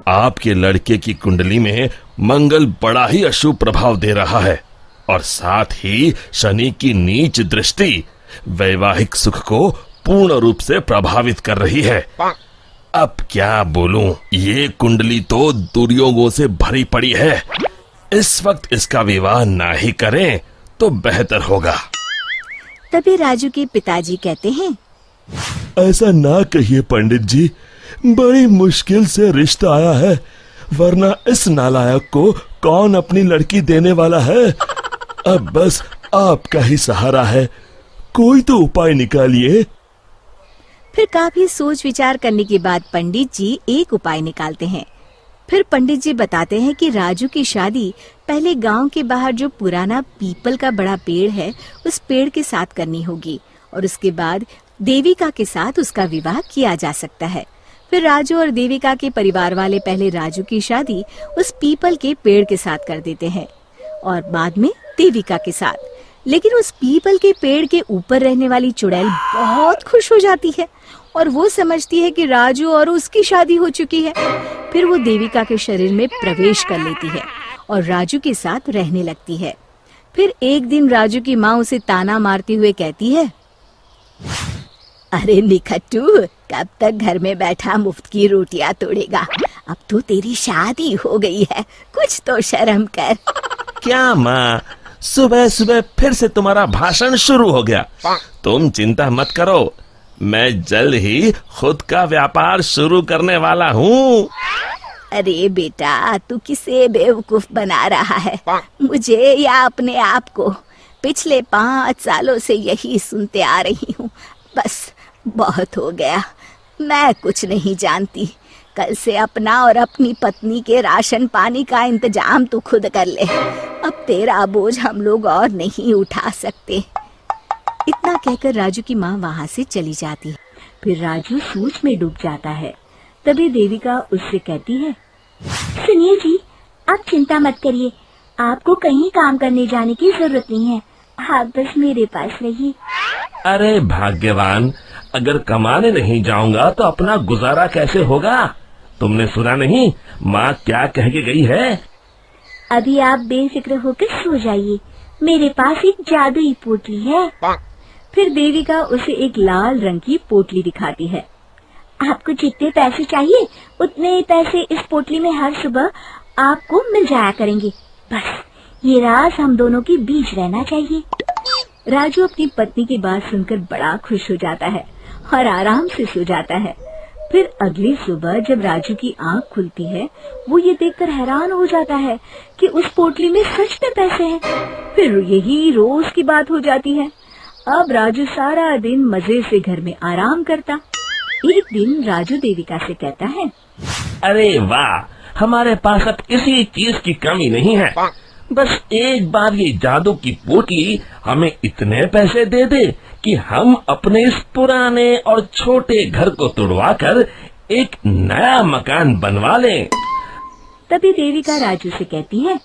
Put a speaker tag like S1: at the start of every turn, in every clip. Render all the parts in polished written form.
S1: आपके लड़के की कुंडली में मंगल बड़ा ही अशुभ प्रभाव दे रहा है और साथ ही शनि की नीच दृष्टि वैवाहिक सुख को पूर्ण रूप से प्रभावित कर रही है। अब क्या बोलूं, ये कुंडली तो दुर्योगों से भरी पड़ी है। इस वक्त इसका विवाह ना ही करें तो बेहतर होगा।
S2: तभी राजू के पिताजी कहते हैं,
S1: ऐसा ना कहिए पंडित जी, बड़ी मुश्किल से रिश्ता आया है, वरना इस नालायक को कौन अपनी लड़की देने वाला है। अब बस आपका ही सहारा है, कोई तो उपाय निकालिए।
S2: फिर काफी सोच विचार करने के बाद पंडित जी एक उपाय निकालते हैं। फिर पंडित जी बताते हैं कि राजू की शादी पहले गांव के बाहर जो पुराना पीपल का बड़ा पेड़ है उस पेड़ के साथ करनी होगी और उसके बाद देविका के साथ उसका विवाह किया जा सकता है। फिर राजू और देविका के परिवार वाले पहले राजू की शादी उस पीपल के पेड़ के साथ कर देते हैं और बाद में देविका के साथ। लेकिन उस पीपल के पेड़ के ऊपर रहने वाली चुड़ैल बहुत खुश हो जाती है और वो समझती है कि राजू और उसकी शादी हो चुकी है। फिर वो देविका के शरीर में प्रवेश कर लेती है और राजू के साथ रहने लगती है। फिर एक दिन राजू की माँ उसे ताना मारते हुए कहती है, अरे निखट्टू, कब तक घर में बैठा मुफ्त की रोटियां तोड़ेगा? अब तो तेरी शादी हो गई है, कुछ तो शर्म कर।
S1: क्या माँ, सुबह सुबह फिर से तुम्हारा भाषण शुरू हो गया। तुम चिंता मत करो, मैं जल्द ही खुद का व्यापार शुरू करने वाला हूँ।
S2: अरे बेटा, तू किसे बेवकूफ बना रहा है, मुझे या अपने आप को? पिछले 5 सालों से यही सुनते आ रही हूँ। बस बहुत हो गया, मैं कुछ नहीं जानती। कल से अपना और अपनी पत्नी के राशन पानी का इंतजाम तू खुद कर ले। अब तेरा बोझ हम लोग और नहीं उठा सकते। इतना कहकर राजू की माँ वहाँ से चली जाती है। फिर राजू सोच में डूब जाता है। तभी देविका उससे कहती है, सुनिए जी, आप चिंता मत करिए, आपको कहीं काम करने जाने की जरूरत नहीं है, आप बस मेरे पास रहिए।
S1: अरे भाग्यवान, अगर कमाने नहीं जाऊंगा तो अपना गुजारा कैसे होगा? तुमने सुना नहीं माँ क्या कह के गई है?
S2: अभी आप बेफिक्र होकर सो जाइए, मेरे पास एक जादुई पोटली है। फिर देविका उसे एक लाल रंग की पोटली दिखाती है। आपको जितने पैसे चाहिए उतने पैसे इस पोटली में हर सुबह आपको मिल जाया करेंगे। बस ये राज हम दोनों के बीच रहना चाहिए। राजू अपनी पत्नी की बात सुनकर बड़ा खुश हो जाता है और आराम से सो जाता है। फिर अगली सुबह जब राजू की आंख खुलती है, वो ये देखकर हैरान हो जाता है कि उस पोटली में सच में पैसे हैं। फिर यही रोज की बात हो जाती है। अब राजू सारा दिन मजे से घर में आराम करता। एक दिन राजू देविका से कहता है,
S1: अरे वाह, हमारे पास अब किसी चीज की कमी नहीं है। बस एक बार ये जादू की पोटली हमें इतने पैसे दे दे कि हम अपने इस पुराने और छोटे घर को तुड़वाकर एक नया मकान बनवा लें।
S2: तभी देविका राजू से कहती है,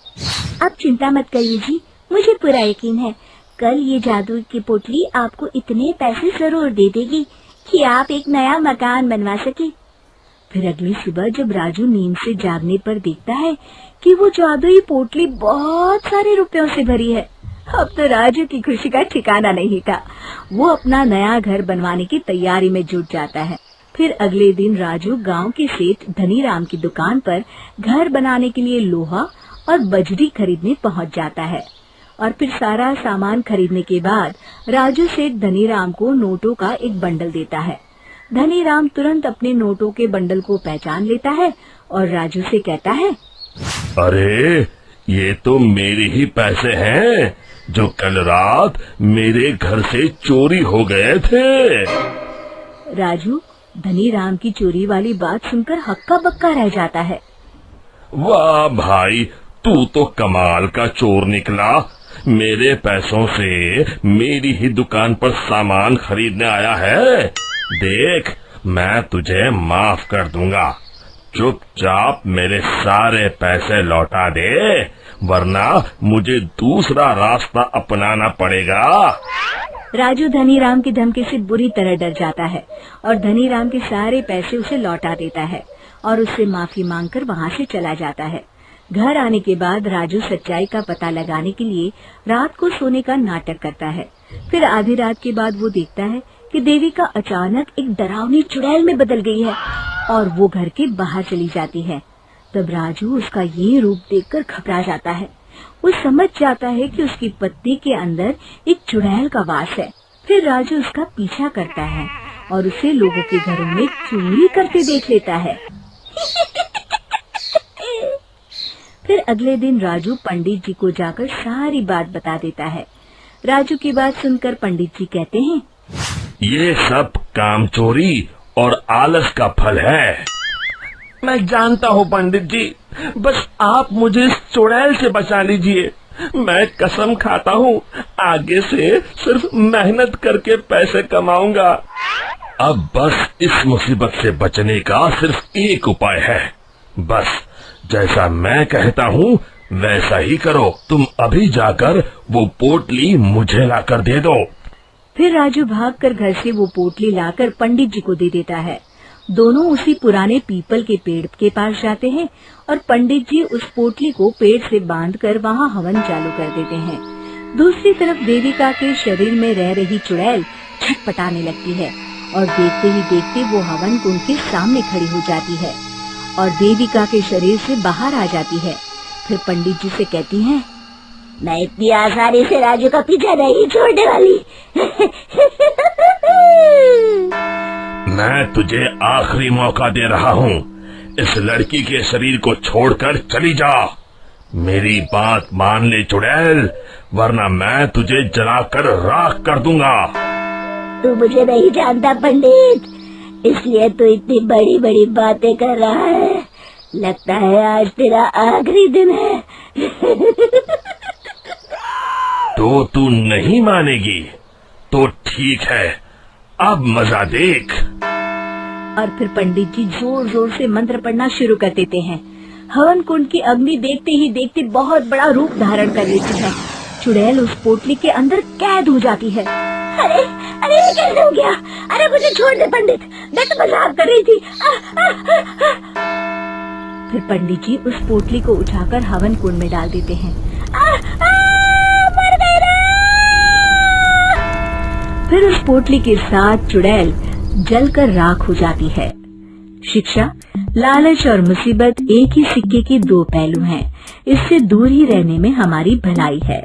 S2: आप चिंता मत करिए जी, मुझे पूरा यकीन है कल ये जादू की पोटली आपको इतने पैसे जरूर दे देगी कि आप एक नया मकान बनवा सके। फिर अगली सुबह जब राजू नींद से जागने पर देखता है कि वो जादुई पोटली बहुत सारे रुपयों से भरी है। अब तो राजू की खुशी का ठिकाना नहीं था। वो अपना नया घर बनवाने की तैयारी में जुट जाता है। फिर अगले दिन राजू गांव के सेठ धनीराम की दुकान पर घर बनाने के लिए लोहा और बजरी खरीदने पहुंच जाता है। और फिर सारा सामान खरीदने के बाद राजू सेठ धनीराम को नोटों का एक बंडल देता है। धनीराम तुरंत अपने नोटों के बंडल को पहचान लेता है और राजू से कहता है,
S1: अरे ये तो मेरे ही पैसे हैं जो कल रात मेरे घर से चोरी हो गए थे।
S2: राजू धनीराम की चोरी वाली बात सुनकर हक्का बक्का रह जाता है।
S1: वाह भाई, तू तो कमाल का चोर निकला। मेरे पैसों से मेरी ही दुकान पर सामान खरीदने आया है। देख, मैं तुझे माफ कर दूंगा। चुपचाप मेरे सारे पैसे लौटा दे, वरना मुझे दूसरा रास्ता अपनाना पड़ेगा।
S2: राजू धनीराम की धमकी से बुरी तरह डर जाता है और धनीराम के सारे पैसे उसे लौटा देता है और उससे माफी मांगकर वहाँ से चला जाता है। घर आने के बाद राजू सच्चाई का पता लगाने के लिए रात को सोने का नाटक करता है। फिर आधी रात के बाद वो देखता है कि देविका अचानक एक डरावनी चुड़ैल में बदल गई है और वो घर के बाहर चली जाती है। तब राजू उसका ये रूप देखकर घबरा जाता है। वो समझ जाता है कि उसकी पत्नी के अंदर एक चुड़ैल का वास है। फिर राजू उसका पीछा करता है और उसे लोगों के घरों में चोरी करते देख लेता है। फिर अगले दिन राजू पंडित जी को जाकर सारी बात बता देता है। राजू की बात सुनकर पंडित जी कहते हैं,
S1: ये सब कामचोरी और आलस का फल है। मैं जानता हूँ पंडित जी, बस आप मुझे इस चुड़ैल से बचा लीजिए। मैं कसम खाता हूँ आगे से सिर्फ मेहनत करके पैसे कमाऊंगा। अब बस इस मुसीबत से बचने का सिर्फ एक उपाय है। बस जैसा मैं कहता हूँ वैसा ही करो। तुम अभी जाकर वो पोटली मुझे लाकर दे दो।
S2: फिर राजू भागकर घर से वो पोटली लाकर पंडित जी को दे देता है। दोनों उसी पुराने पीपल के पेड़ के पास जाते हैं और पंडित जी उस पोटली को पेड़ से बांधकर वहाँ हवन चालू कर देते हैं। दूसरी तरफ देविका के शरीर में रह रही चुड़ैल छटपटाने लगती है और देखते ही देखते वो हवन कुंड के सामने खड़ी हो जाती है और देविका के शरीर से बाहर आ जाती है। फिर पंडित जी से कहती हैं, मैं इतनी आसानी से राजू का पीछा नहीं छोड़ने वाली।
S1: मैं तुझे आखिरी मौका दे रहा हूँ। इस लड़की के शरीर को छोड़कर चली जा। मेरी बात मान ले चुड़ैल, वरना मैं तुझे जलाकर राख कर दूंगा।
S2: तू मुझे नहीं जानता पंडित, इसलिए तू इतनी बड़ी बड़ी बातें कर रहा है। लगता है आज तेरा आखिरी दिन है।
S1: तो तू नहीं मानेगी तो ठीक है, अब मजा देख।
S2: और फिर पंडित जी जोर जोर से मंत्र पढ़ना शुरू कर देते हैं। हवन कुंड की अग्नि देखते ही देखते बहुत बड़ा रूप धारण कर लेती है। चुड़ैल उस पोटली के अंदर कैद हो जाती है। अरे अरे ये कैसे हो गया? अरे मुझे छोड़ दे पंडित, मैं तो मजाक कर रही थी। फिर पंडित जी उस पोटली को उठाकर हवन कुंड में डाल देते हैं। मर गई ना! फिर उस पोटली के साथ चुड़ैल जलकर राख हो जाती है। शिक्षा, लालच और मुसीबत एक ही सिक्के के दो पहलू हैं। इससे दूर ही रहने में हमारी भलाई है।